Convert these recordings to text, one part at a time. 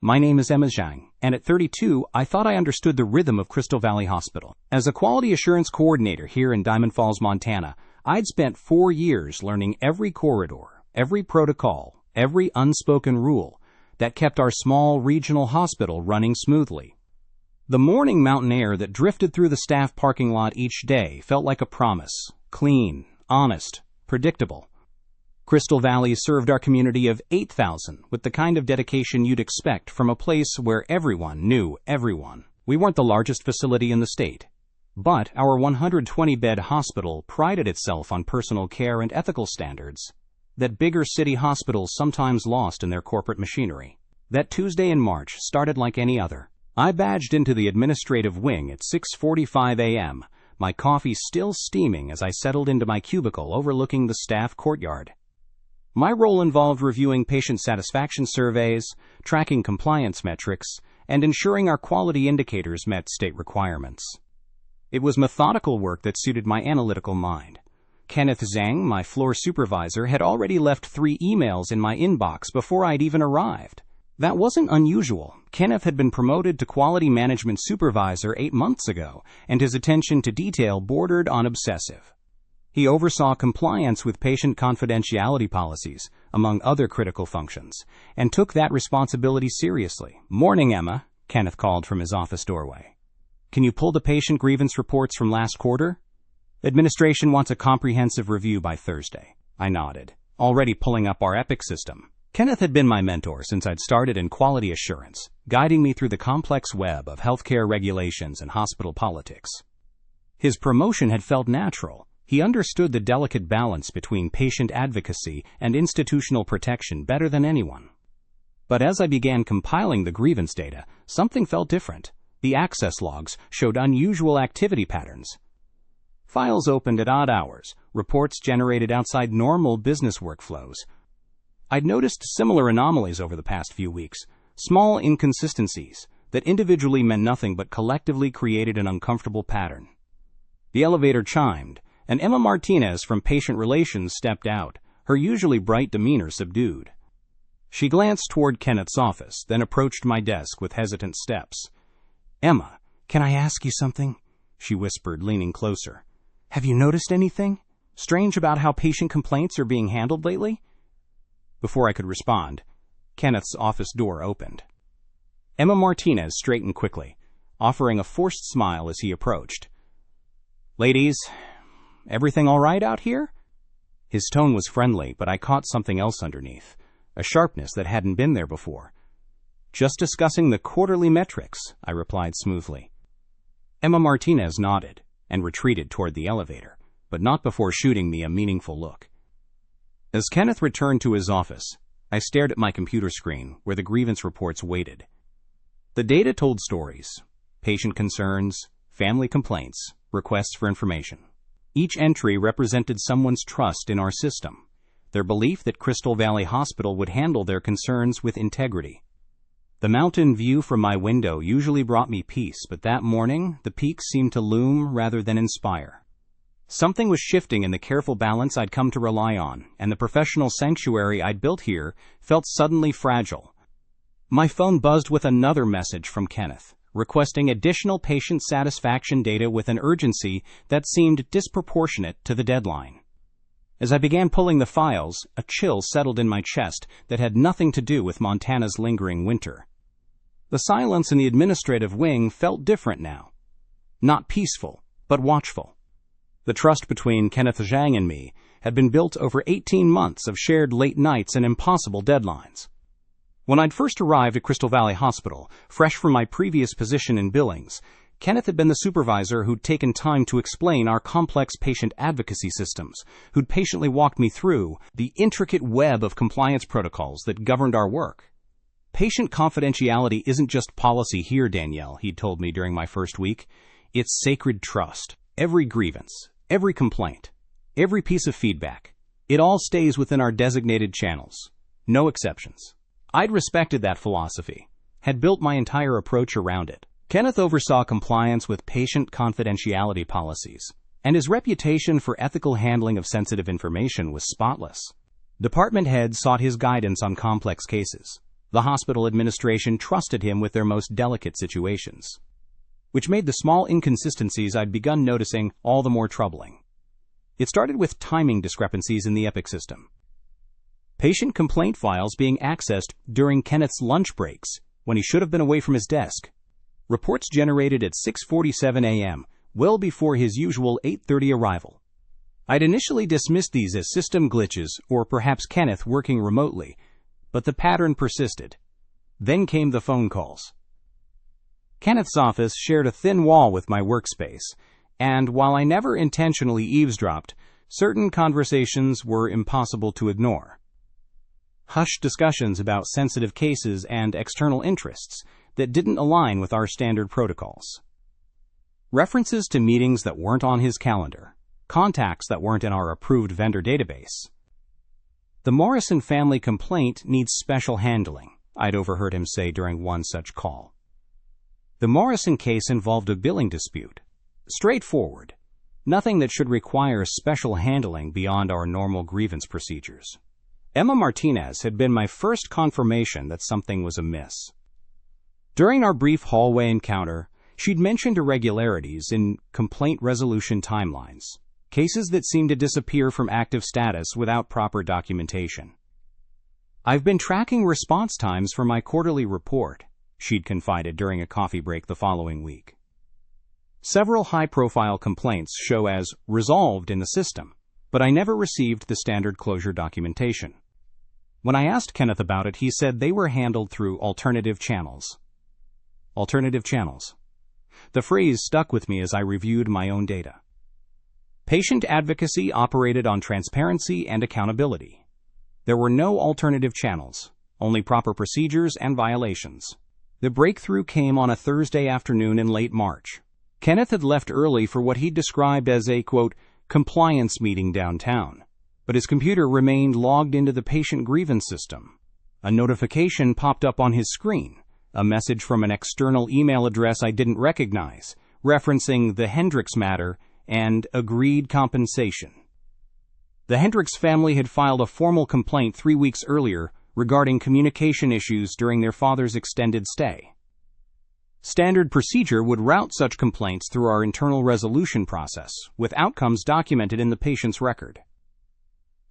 My name is Emma Zhang, and at 32, I thought I understood the rhythm of Crystal Valley Hospital. As a quality assurance coordinator here in Diamond Falls, Montana, I'd spent 4 years learning every corridor, every protocol, every unspoken rule that kept our small regional hospital running smoothly. The morning mountain air that drifted through the staff parking lot each day felt like a promise: clean, honest, predictable. Crystal Valley served our community of 8,000 with the kind of dedication you'd expect from a place where everyone knew everyone. We weren't the largest facility in the state, but our 120-bed hospital prided itself on personal care and ethical standards that bigger city hospitals sometimes lost in their corporate machinery. That Tuesday in March started like any other. I badged into the administrative wing at 6:45 a.m., my coffee still steaming as I settled into my cubicle overlooking the staff courtyard. My role involved reviewing patient satisfaction surveys, tracking compliance metrics, and ensuring our quality indicators met state requirements. It was methodical work that suited my analytical mind. Kenneth Zhang, my floor supervisor, had already left 3 emails in my inbox before I'd even arrived. That wasn't unusual. Kenneth had been promoted to quality management supervisor 8 months ago, and his attention to detail bordered on obsessive. He oversaw compliance with patient confidentiality policies, among other critical functions, and took that responsibility seriously. "Morning, Emma," Kenneth called from his office doorway. "Can you pull the patient grievance reports from last quarter? Administration wants a comprehensive review by Thursday." I nodded, already pulling up our Epic system. Kenneth had been my mentor since I'd started in quality assurance, guiding me through the complex web of healthcare regulations and hospital politics. His promotion had felt natural. He understood the delicate balance between patient advocacy and institutional protection better than anyone. But as I began compiling the grievance data, something felt different. The access logs showed unusual activity patterns. Files opened at odd hours, reports generated outside normal business workflows. I'd noticed similar anomalies over the past few weeks, small inconsistencies that individually meant nothing but collectively created an uncomfortable pattern. The elevator chimed, and Emma Martinez from Patient Relations stepped out, her usually bright demeanor subdued. She glanced toward Kenneth's office, then approached my desk with hesitant steps. "Emma, can I ask you something?" she whispered, leaning closer. "Have you noticed anything strange about how patient complaints are being handled lately?" Before I could respond, Kenneth's office door opened. Emma Martinez straightened quickly, offering a forced smile as he approached. "Ladies, everything all right out here?" His tone was friendly, but I caught something else underneath, a sharpness that hadn't been there before. "Just discussing the quarterly metrics," I replied smoothly. Emma Martinez nodded and retreated toward the elevator, but not before shooting me a meaningful look. As Kenneth returned to his office, I stared at my computer screen where the grievance reports waited. The data told stories: patient concerns, family complaints, requests for information. Each entry represented someone's trust in our system, their belief that Crystal Valley Hospital would handle their concerns with integrity. The mountain view from my window usually brought me peace, but that morning the peaks seemed to loom rather than inspire. Something was shifting in the careful balance I'd come to rely on, and the professional sanctuary I'd built here felt suddenly fragile. My phone buzzed with another message from Kenneth, requesting additional patient satisfaction data with an urgency that seemed disproportionate to the deadline. As I began pulling the files, a chill settled in my chest that had nothing to do with Montana's lingering winter. The silence in the administrative wing felt different now. Not peaceful, but watchful. The trust between Kenneth Zhang and me had been built over 18 months of shared late nights and impossible deadlines. When I'd first arrived at Crystal Valley Hospital, fresh from my previous position in Billings, Kenneth had been the supervisor who'd taken time to explain our complex patient advocacy systems, who'd patiently walked me through the intricate web of compliance protocols that governed our work. "Patient confidentiality isn't just policy here, Danielle," he'd told me during my first week. "It's sacred trust. Every grievance, every complaint, every piece of feedback, it all stays within our designated channels. No exceptions." I'd respected that philosophy, had built my entire approach around it. Kenneth oversaw compliance with patient confidentiality policies, and his reputation for ethical handling of sensitive information was spotless. Department heads sought his guidance on complex cases. The hospital administration trusted him with their most delicate situations, which made the small inconsistencies I'd begun noticing all the more troubling. It started with timing discrepancies in the Epic system. Patient complaint files being accessed during Kenneth's lunch breaks when he should have been away from his desk. Reports generated at 6:47 a.m., well before his usual 8:30 arrival. I'd initially dismissed these as system glitches or perhaps Kenneth working remotely, but the pattern persisted. Then came the phone calls. Kenneth's office shared a thin wall with my workspace, and while I never intentionally eavesdropped, certain conversations were impossible to ignore. Hushed discussions about sensitive cases and external interests that didn't align with our standard protocols. References to meetings that weren't on his calendar, contacts that weren't in our approved vendor database. The Morrison family complaint needs special handling, I'd overheard him say during one such call. The Morrison case involved a billing dispute. Straightforward. Nothing that should require special handling beyond our normal grievance procedures. Emma Martinez had been my first confirmation that something was amiss. During our brief hallway encounter, she'd mentioned irregularities in complaint resolution timelines, cases that seemed to disappear from active status without proper documentation. "I've been tracking response times for my quarterly report," she'd confided during a coffee break the following week. "Several high-profile complaints show as resolved in the system, but I never received the standard closure documentation." When I asked Kenneth about it, he said they were handled through alternative channels. Alternative channels. The phrase stuck with me as I reviewed my own data. Patient advocacy operated on transparency and accountability. There were no alternative channels, only proper procedures and violations. The breakthrough came on a Thursday afternoon in late March. Kenneth had left early for what he described as a, quote, compliance meeting downtown, but his computer remained logged into the patient grievance system. A notification popped up on his screen, a message from an external email address I didn't recognize, referencing the Hendricks matter and agreed compensation. The Hendricks family had filed a formal complaint 3 weeks earlier regarding communication issues during their father's extended stay. Standard procedure would route such complaints through our internal resolution process, with outcomes documented in the patient's record.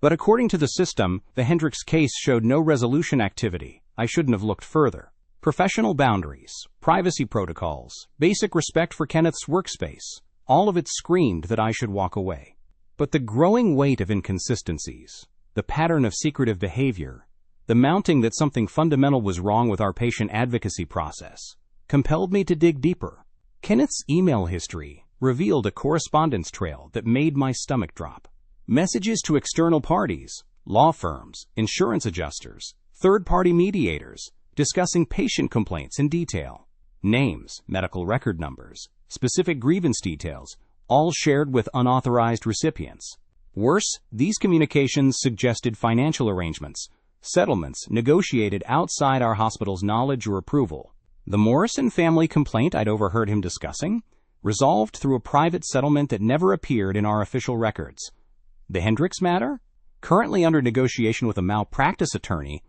But according to the system, the Hendricks case showed no resolution activity. I shouldn't have looked further. Professional boundaries, privacy protocols, basic respect for Kenneth's workspace, all of it screamed that I should walk away. But the growing weight of inconsistencies, the pattern of secretive behavior, the mounting that something fundamental was wrong with our patient advocacy process, compelled me to dig deeper. Kenneth's email history revealed a correspondence trail that made my stomach drop. Messages to external parties, law firms, insurance adjusters, third-party mediators, discussing patient complaints in detail. Names, medical record numbers, specific grievance details, all shared with unauthorized recipients. Worse, these communications suggested financial arrangements, settlements negotiated outside our hospital's knowledge or approval. The Morrison family complaint I'd overheard him discussing, resolved through a private settlement that never appeared in our official records. The Hendricks matter, currently under negotiation with a malpractice attorney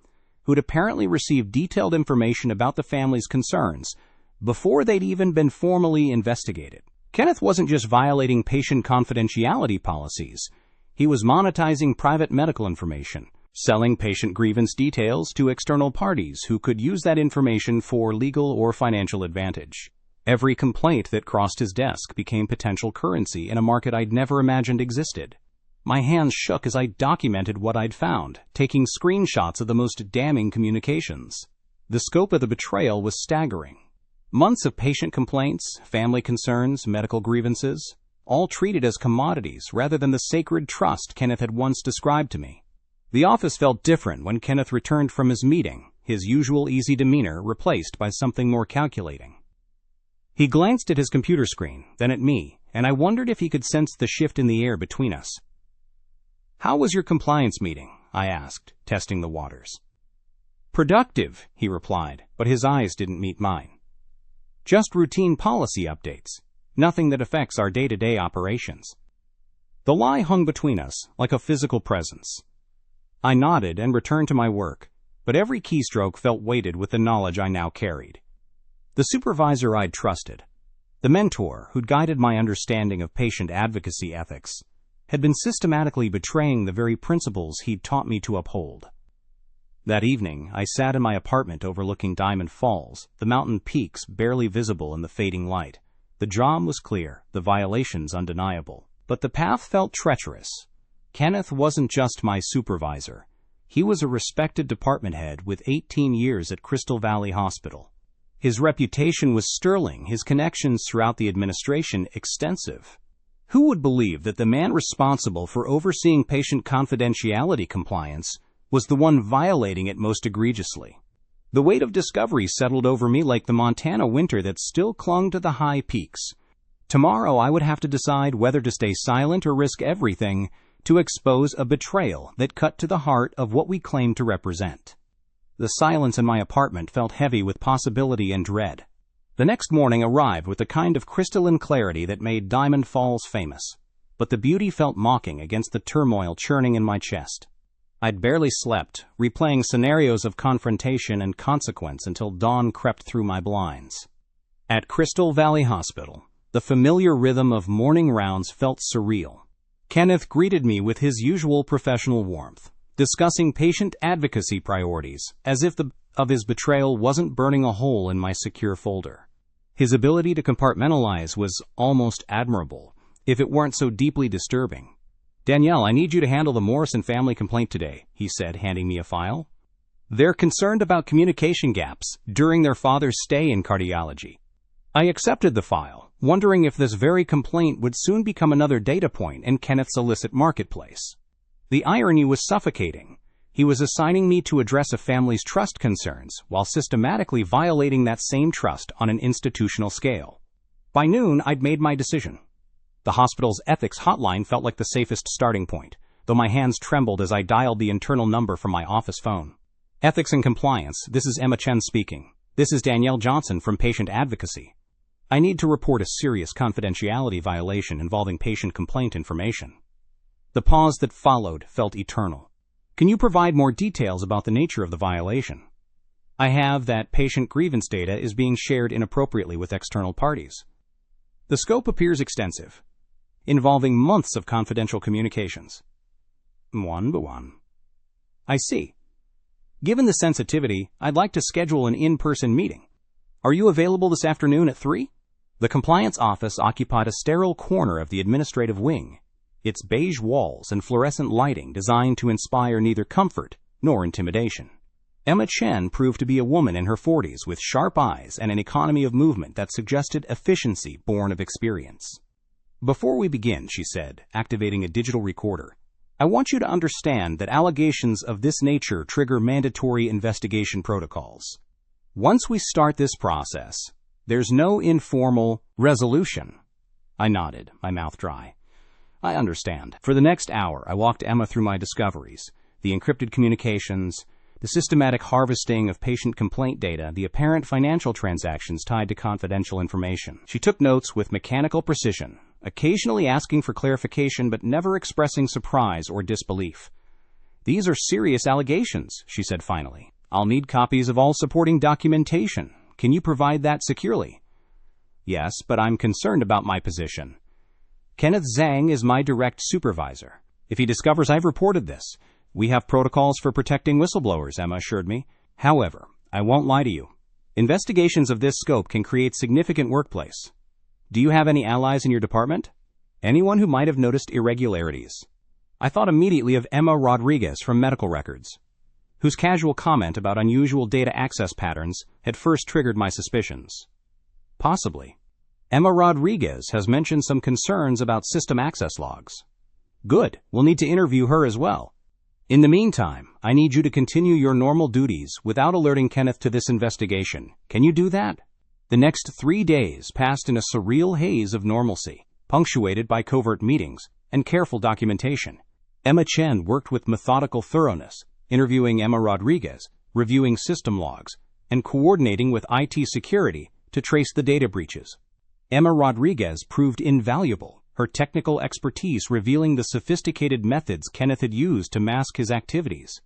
who'd apparently received detailed information about the family's concerns before they'd even been formally investigated. Kenneth wasn't just violating patient confidentiality policies. He was monetizing private medical information, selling patient grievance details to external parties who could use that information for legal or financial advantage. Every complaint that crossed his desk became potential currency in a market I'd never imagined existed. My hands shook as I documented what I'd found, taking screenshots of the most damning communications. The scope of the betrayal was staggering. Months of patient complaints, family concerns, medical grievances, all treated as commodities rather than the sacred trust Kenneth had once described to me. The office felt different when Kenneth returned from his meeting, his usual easy demeanor replaced by something more calculating. He glanced at his computer screen, then at me, and I wondered if he could sense the shift in the air between us. "How was your compliance meeting?" I asked, testing the waters. "Productive," he replied, but his eyes didn't meet mine. "Just routine policy updates, nothing that affects our day-to-day operations." The lie hung between us, like a physical presence. I nodded and returned to my work, but every keystroke felt weighted with the knowledge I now carried. The supervisor I'd trusted, the mentor who'd guided my understanding of patient advocacy ethics, had been systematically betraying the very principles he'd taught me to uphold. That evening, I sat in my apartment overlooking Diamond Falls, the mountain peaks barely visible in the fading light. The job was clear, the violations undeniable, but the path felt treacherous. Kenneth wasn't just my supervisor. He was a respected department head with 18 years at Crystal Valley Hospital. His reputation was sterling, his connections throughout the administration extensive. Who would believe that the man responsible for overseeing patient confidentiality compliance was the one violating it most egregiously? The weight of discovery settled over me like the Montana winter that still clung to the high peaks. Tomorrow I would have to decide whether to stay silent or risk everything to expose a betrayal that cut to the heart of what we claimed to represent. The silence in my apartment felt heavy with possibility and dread. The next morning arrived with the kind of crystalline clarity that made Diamond Falls famous, but the beauty felt mocking against the turmoil churning in my chest. I'd barely slept, replaying scenarios of confrontation and consequence until dawn crept through my blinds. At Crystal Valley Hospital, the familiar rhythm of morning rounds felt surreal. Kenneth greeted me with his usual professional warmth, discussing patient advocacy priorities, as if his betrayal wasn't burning a hole in my secure folder. His ability to compartmentalize was almost admirable, if it weren't so deeply disturbing. "Danielle, I need you to handle the Morrison family complaint today," he said, handing me a file. "They're concerned about communication gaps during their father's stay in cardiology." I accepted the file, wondering if this very complaint would soon become another data point in Kenneth's illicit marketplace. The irony was suffocating. He was assigning me to address a family's trust concerns while systematically violating that same trust on an institutional scale. By noon, I'd made my decision. The hospital's ethics hotline felt like the safest starting point, though my hands trembled as I dialed the internal number from my office phone. "Ethics and Compliance, this is Emma Chen speaking. This is Danielle Johnson from Patient Advocacy. I need to report a serious confidentiality violation involving patient complaint information." The pause that followed felt eternal. "Can you provide more details about the nature of the violation?" "I have that patient grievance data is being shared inappropriately with external parties." The scope appears extensive, involving months of confidential communications. One. I see. Given the sensitivity, I'd like to schedule an in-person meeting. Are you available this afternoon at 3? The compliance office occupied a sterile corner of the administrative wing, its beige walls and fluorescent lighting designed to inspire neither comfort nor intimidation. Emma Chen proved to be a woman in her 40s with sharp eyes and an economy of movement that suggested efficiency born of experience. "Before we begin," she said, activating a digital recorder, "I want you to understand that allegations of this nature trigger mandatory investigation protocols. Once we start this process, there's no informal resolution." I nodded, my mouth dry. "I understand." For the next hour, I walked Emma through my discoveries, the encrypted communications, the systematic harvesting of patient complaint data, the apparent financial transactions tied to confidential information. She took notes with mechanical precision, occasionally asking for clarification but never expressing surprise or disbelief. "These are serious allegations," she said finally. "I'll need copies of all supporting documentation. Can you provide that securely?" "Yes, but I'm concerned about my position. Kenneth Zhang is my direct supervisor. If he discovers I've reported this, we have protocols for protecting whistleblowers," Emma assured me. "However, I won't lie to you. Investigations of this scope can create significant workplace. Do you have any allies in your department? Anyone who might have noticed irregularities?" I thought immediately of Emma Rodriguez from Medical Records, whose casual comment about unusual data access patterns had first triggered my suspicions. Possibly. Emma Rodriguez has mentioned some concerns about system access logs. Good, we'll need to interview her as well. In the meantime, I need you to continue your normal duties without alerting Kenneth to this investigation. Can you do that? The next 3 days passed in a surreal haze of normalcy, punctuated by covert meetings and careful documentation. Emma Chen worked with methodical thoroughness, interviewing Emma Rodriguez, reviewing system logs, and coordinating with IT security to trace the data breaches. Emma Rodriguez proved invaluable, her technical expertise revealing the sophisticated methods Kenneth had used to mask his activities.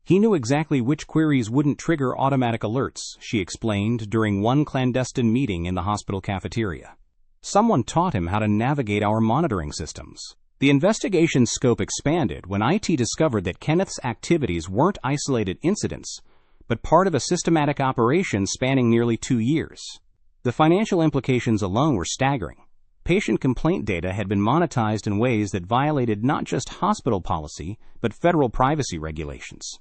He knew exactly which queries wouldn't trigger automatic alerts, she explained during one clandestine meeting in the hospital cafeteria. Someone taught him how to navigate our monitoring systems. The investigation's scope expanded when IT discovered that Kenneth's activities weren't isolated incidents, but part of a systematic operation spanning nearly 2 years. The financial implications alone were staggering. Patient complaint data had been monetized in ways that violated not just hospital policy, but federal privacy regulations.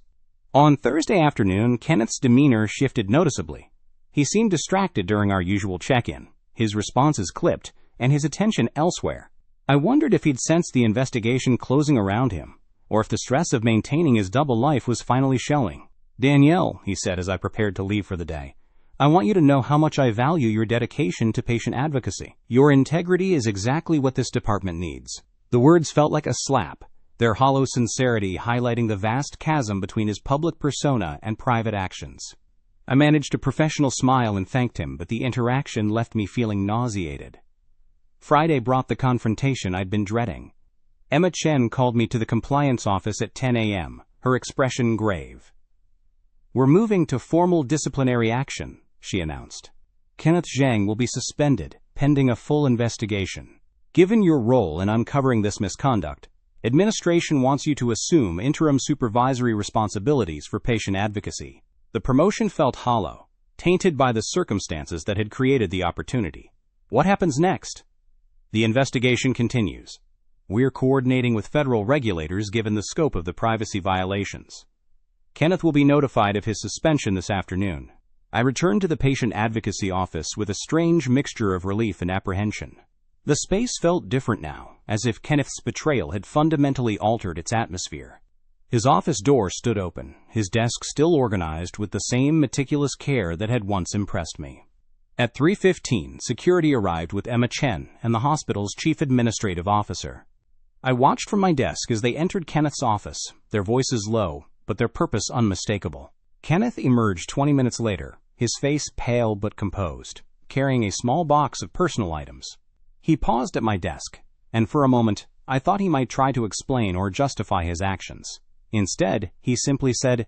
On Thursday afternoon, Kenneth's demeanor shifted noticeably. He seemed distracted during our usual check-in, his responses clipped, and his attention elsewhere. I wondered if he'd sensed the investigation closing around him, or if the stress of maintaining his double life was finally showing. "Danielle," he said as I prepared to leave for the day, "I want you to know how much I value your dedication to patient advocacy. Your integrity is exactly what this department needs." The words felt like a slap, their hollow sincerity highlighting the vast chasm between his public persona and private actions. I managed a professional smile and thanked him, but the interaction left me feeling nauseated. Friday brought the confrontation I'd been dreading. Emma Chen called me to the compliance office at 10 a.m., her expression grave. "We're moving to formal disciplinary action," she announced. "Kenneth Zhang will be suspended, pending a full investigation. Given your role in uncovering this misconduct, administration wants you to assume interim supervisory responsibilities for patient advocacy." The promotion felt hollow, tainted by the circumstances that had created the opportunity. What happens next? The investigation continues. We're coordinating with federal regulators given the scope of the privacy violations. Kenneth will be notified of his suspension this afternoon. I returned to the patient advocacy office with a strange mixture of relief and apprehension. The space felt different now, as if Kenneth's betrayal had fundamentally altered its atmosphere. His office door stood open, his desk still organized with the same meticulous care that had once impressed me. At 3:15, security arrived with Emma Chen and the hospital's chief administrative officer. I watched from my desk as they entered Kenneth's office, their voices low, but their purpose unmistakable. Kenneth emerged 20 minutes later, his face pale but composed, carrying a small box of personal items. He paused at my desk, and for a moment, I thought he might try to explain or justify his actions. Instead, he simply said,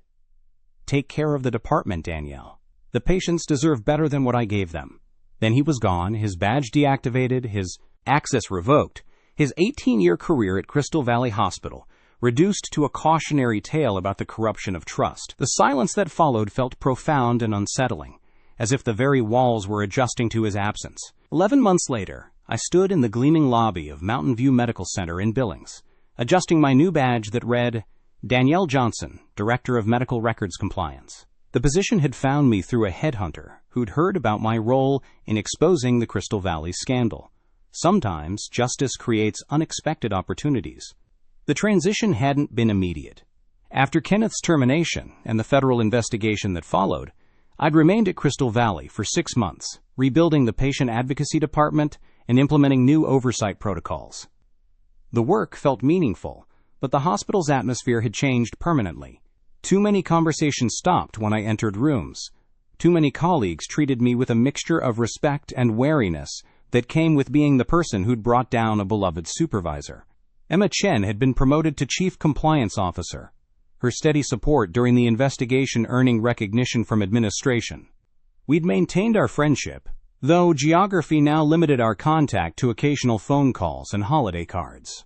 "Take care of the department, Danielle. The patients deserve better than what I gave them." Then he was gone, his badge deactivated, his access revoked, his 18-year career at Crystal Valley Hospital reduced to a cautionary tale about the corruption of trust. The silence that followed felt profound and unsettling, as if the very walls were adjusting to his absence. 11 months later, I stood in the gleaming lobby of Mountain View Medical Center in Billings, adjusting my new badge that read, Danielle Johnson, Director of Medical Records Compliance. The position had found me through a headhunter who'd heard about my role in exposing the Crystal Valley scandal. Sometimes justice creates unexpected opportunities. The transition hadn't been immediate. After Kenneth's termination and the federal investigation that followed, I'd remained at Crystal Valley for 6 months, rebuilding the patient advocacy department and implementing new oversight protocols. The work felt meaningful, but the hospital's atmosphere had changed permanently. Too many conversations stopped when I entered rooms. Too many colleagues treated me with a mixture of respect and wariness that came with being the person who'd brought down a beloved supervisor. Emma Chen had been promoted to Chief Compliance Officer, her steady support during the investigation earning recognition from administration. We'd maintained our friendship, though geography now limited our contact to occasional phone calls and holiday cards.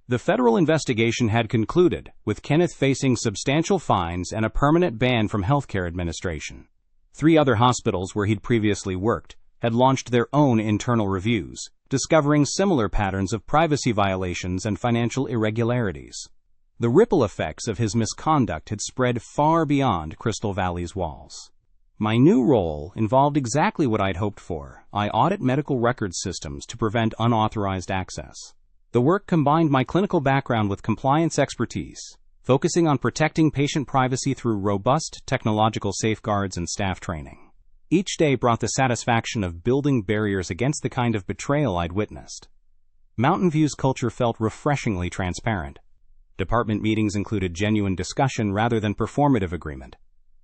The federal investigation had concluded, with Kenneth facing substantial fines and a permanent ban from healthcare administration. 3 other hospitals where he'd previously worked had launched their own internal reviews, discovering similar patterns of privacy violations and financial irregularities. The ripple effects of his misconduct had spread far beyond Crystal Valley's walls. My new role involved exactly what I'd hoped for. I audit medical records systems to prevent unauthorized access. The work combined my clinical background with compliance expertise, focusing on protecting patient privacy through robust technological safeguards and staff training. Each day brought the satisfaction of building barriers against the kind of betrayal I'd witnessed. Mountain View's culture felt refreshingly transparent. Department meetings included genuine discussion rather than performative agreement.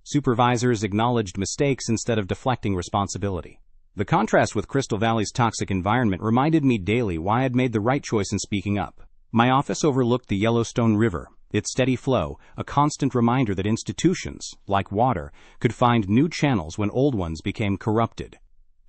Supervisors acknowledged mistakes instead of deflecting responsibility. The contrast with Crystal Valley's toxic environment reminded me daily why I'd made the right choice in speaking up. My office overlooked the Yellowstone River, Its steady flow, a constant reminder that institutions, like water, could find new channels when old ones became corrupted.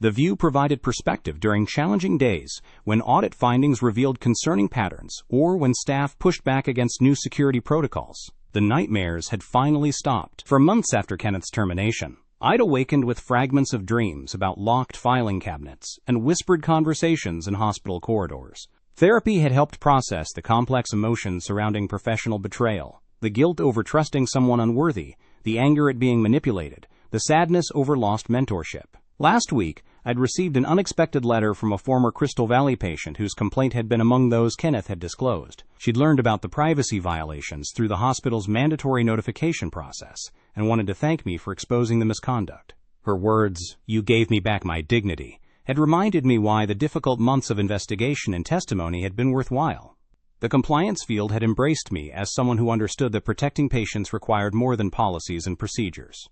The view provided perspective during challenging days, when audit findings revealed concerning patterns, or when staff pushed back against new security protocols. The nightmares had finally stopped. For months after Kenneth's termination, I'd awakened with fragments of dreams about locked filing cabinets and whispered conversations in hospital corridors. Therapy had helped process the complex emotions surrounding professional betrayal, the guilt over trusting someone unworthy, the anger at being manipulated, the sadness over lost mentorship. Last week, I'd received an unexpected letter from a former Crystal Valley patient whose complaint had been among those Kenneth had disclosed. She'd learned about the privacy violations through the hospital's mandatory notification process and wanted to thank me for exposing the misconduct. Her words, "You gave me back my dignity," had reminded me why the difficult months of investigation and testimony had been worthwhile. The compliance field had embraced me as someone who understood that protecting patients required more than policies and procedures.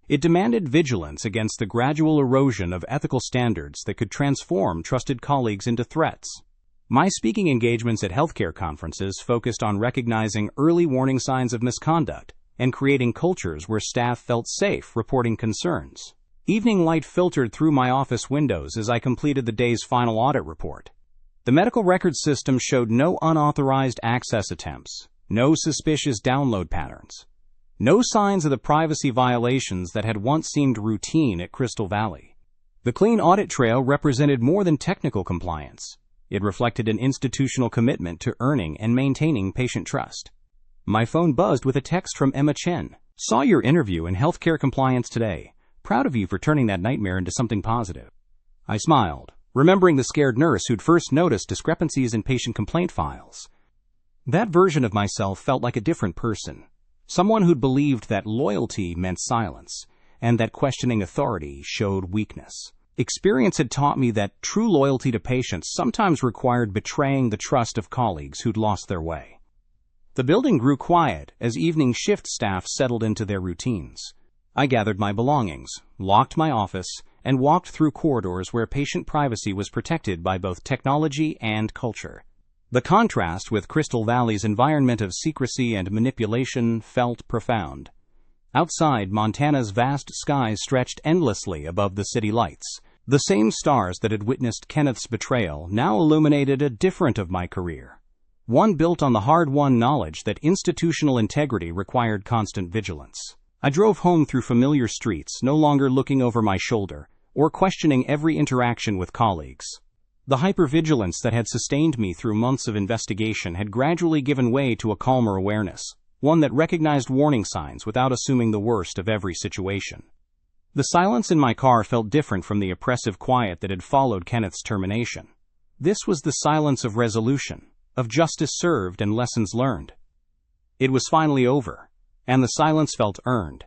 It demanded vigilance against the gradual erosion of ethical standards that could transform trusted colleagues into threats. My speaking engagements at healthcare conferences focused on recognizing early warning signs of misconduct and creating cultures where staff felt safe reporting concerns. Evening light filtered through my office windows as I completed the day's final audit report. The medical records system showed no unauthorized access attempts, no suspicious download patterns, no signs of the privacy violations that had once seemed routine at Crystal Valley. The clean audit trail represented more than technical compliance. It reflected an institutional commitment to earning and maintaining patient trust. My phone buzzed with a text from Emma Chen. "Saw your interview in healthcare compliance today. Proud of you for turning that nightmare into something positive." I smiled, remembering the scared nurse who'd first noticed discrepancies in patient complaint files. That version of myself felt like a different person, someone who'd believed that loyalty meant silence, and that questioning authority showed weakness. Experience had taught me that true loyalty to patients sometimes required betraying the trust of colleagues who'd lost their way. The building grew quiet as evening shift staff settled into their routines. I gathered my belongings, locked my office, and walked through corridors where patient privacy was protected by both technology and culture. The contrast with Crystal Valley's environment of secrecy and manipulation felt profound. Outside, Montana's vast skies stretched endlessly above the city lights. The same stars that had witnessed Kenneth's betrayal now illuminated a different of my career, one built on the hard-won knowledge that institutional integrity required constant vigilance. I drove home through familiar streets, no longer looking over my shoulder or questioning every interaction with colleagues. The hypervigilance that had sustained me through months of investigation had gradually given way to a calmer awareness, one that recognized warning signs without assuming the worst of every situation. The silence in my car felt different from the oppressive quiet that had followed Kenneth's termination. This was the silence of resolution, of justice served and lessons learned. It was finally over, and the silence felt earned.